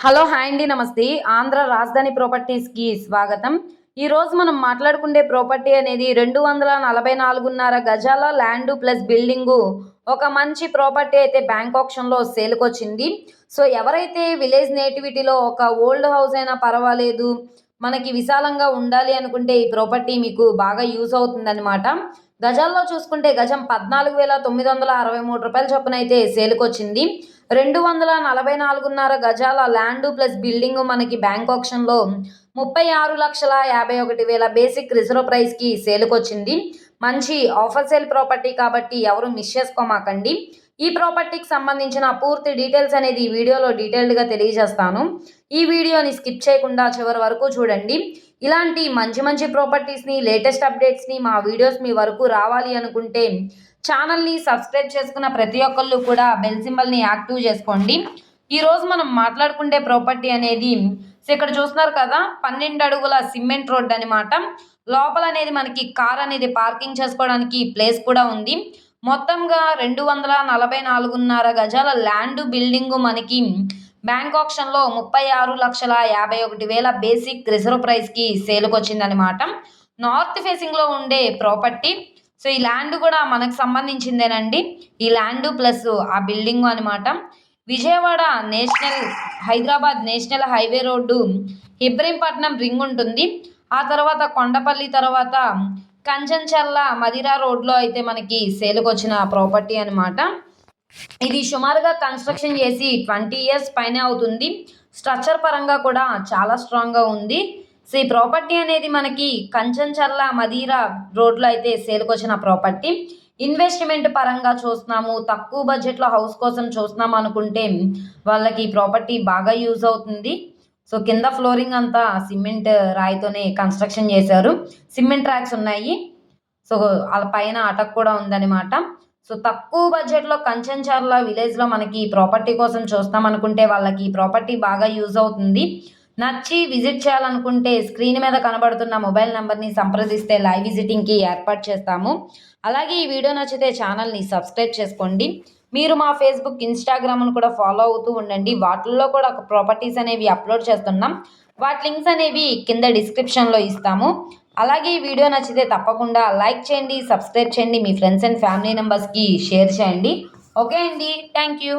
Hello hi అండి నమస్తే. ఆంధ్ర రాజధాని ప్రాపర్టీస్కి స్వాగతం. ఈరోజు మనం మాట్లాడుకునే ప్రాపర్టీ అనేది 244.5 గజాల ల్యాండ్ ప్లస్ బిల్డింగు. ఒక మంచి ప్రాపర్టీ అయితే బ్యాంక్ ఆప్షన్లో సేల్కి వచ్చింది. సో ఎవరైతే విలేజ్ నేటివిటీలో ఒక ఓల్డ్ హౌస్ అయినా పర్వాలేదు, మనకి విశాలంగా ఉండాలి అనుకుంటే ఈ ప్రాపర్టీ మీకు బాగా యూజ్ అవుతుందన్నమాట. గజాల్లో చూసుకుంటే గజం 14,963 రూపాయల చొప్పున అయితే సేల్కి వచ్చింది. 244.5 గజాల ల్యాండ్ ప్లస్ బిల్డింగ్ మనకి బ్యాంక్ ఆప్షన్లో 36,51,000 బేసిక్ రిజర్వ్ ప్రైస్కి సేల్కి వచ్చింది. మంచి ఆఫర్ సేల్ ప్రాపర్టీ కాబట్టి ఎవరు మిస్ చేసుకోమాకండి. ఈ ప్రాపర్టీకి సంబంధించిన పూర్తి డీటెయిల్స్ అనేది ఈ వీడియోలో డీటెయిల్డ్గా తెలియజేస్తాను. ఈ వీడియోని స్కిప్ చేయకుండా చివరి వరకు చూడండి. ఇలాంటి మంచి మంచి ప్రాపర్టీస్ని, లేటెస్ట్ అప్డేట్స్ని, మా వీడియోస్ మీ వరకు రావాలి అనుకుంటే ఛానల్ని సబ్స్క్రైబ్ చేసుకున్న ప్రతి ఒక్కళ్ళు కూడా బెల్ సింబల్ని యాక్టివ్ చేసుకోండి. ఈరోజు మనం మాట్లాడుకునే ప్రాపర్టీ అనేది ఇక్కడ చూస్తున్నారు కదా, 12 అడుగుల సిమెంట్ రోడ్ అనమాట. లోపల అనేది మనకి కార్ అనేది పార్కింగ్ చేసుకోవడానికి ప్లేస్ కూడా ఉంది. మొత్తంగా 244.5 గజాల ల్యాండ్ బిల్డింగ్ మనకి బ్యాంక్ ఆప్షన్లో 36,51,000 బేసిక్ రిజర్వ్ ప్రైస్కి సేల్కి వచ్చిందనమాట. నార్త్ ఫేసింగ్లో ఉండే ప్రాపర్టీ. సో ఈ ల్యాండ్ కూడా మనకు సంబంధించిందేనండి. ఈ ల్యాండ్ ప్లస్ ఆ బిల్డింగ్ అనమాట. Vijayawada Hyderabad national highway road Ibrahimpatnam ring ఉంటుంది. ఆ తర్వాత కొండపల్లి, తర్వాత కంచంచర్ల మదిరా రోడ్లో అయితే మనకి సేల్కి వచ్చిన ప్రాపర్టీ అనమాట. ఇది సుమారుగా కన్స్ట్రక్షన్ చేసి 20 ఇయర్స్ పైనే అవుతుంది. స్ట్రక్చర్ పరంగా కూడా చాలా స్ట్రాంగ్గా ఉంది. సో ఈ ప్రాపర్టీ అనేది మనకి కంచంచర్ల మదిరా రోడ్లో అయితే సేల్కి వచ్చిన ప్రాపర్టీ. ఇన్వెస్ట్మెంట్ పరంగా చూస్తున్నాము, తక్కువ బడ్జెట్లో హౌస్ కోసం చూస్తున్నాము అనుకుంటే వాళ్ళకి ఈ ప్రాపర్టీ బాగా యూజ్ అవుతుంది. సో కింద ఫ్లోరింగ్ అంతా సిమెంట్ రాయితోనే కన్స్ట్రక్షన్ చేశారు. సిమెంట్ ట్రాక్స్ ఉన్నాయి. సో వాళ్ళ పైన అటక్ కూడా ఉందన్నమాట. సో తక్కువ బడ్జెట్లో కంచంచర్ల విలేజ్లో మనకి ప్రాపర్టీ కోసం చూస్తాం అనుకుంటే వాళ్ళకి ఈ ప్రాపర్టీ బాగా యూజ్ అవుతుంది. నచ్చి విజిట్ చేయాలనుకుంటే స్క్రీన్ మీద కనబడుతున్న మొబైల్ నెంబర్ని సంప్రదిస్తే లైవ్ విజిటింగ్కి ఏర్పాటు చేస్తాము. అలాగే ఈ వీడియో నచ్చితే ఛానల్ని సబ్స్క్రైబ్ చేసుకోండి. మీరు మా ఫేస్బుక్, ఇన్స్టాగ్రామ్ను కూడా ఫాలో అవుతూ ఉండండి. వాటిల్లో కూడా ప్రాపర్టీస్ అనేవి అప్లోడ్ చేస్తున్నాం. వాటి లింక్స్ అనేవి కింద డిస్క్రిప్షన్లో ఇస్తాము. అలాగే ఈ వీడియో నచ్చితే తప్పకుండా లైక్ చేయండి, సబ్స్క్రైబ్ చేయండి, మీ ఫ్రెండ్స్ అండ్ ఫ్యామిలీ మెంబర్స్కి షేర్ చేయండి. ఓకే అండి, థ్యాంక్ యూ.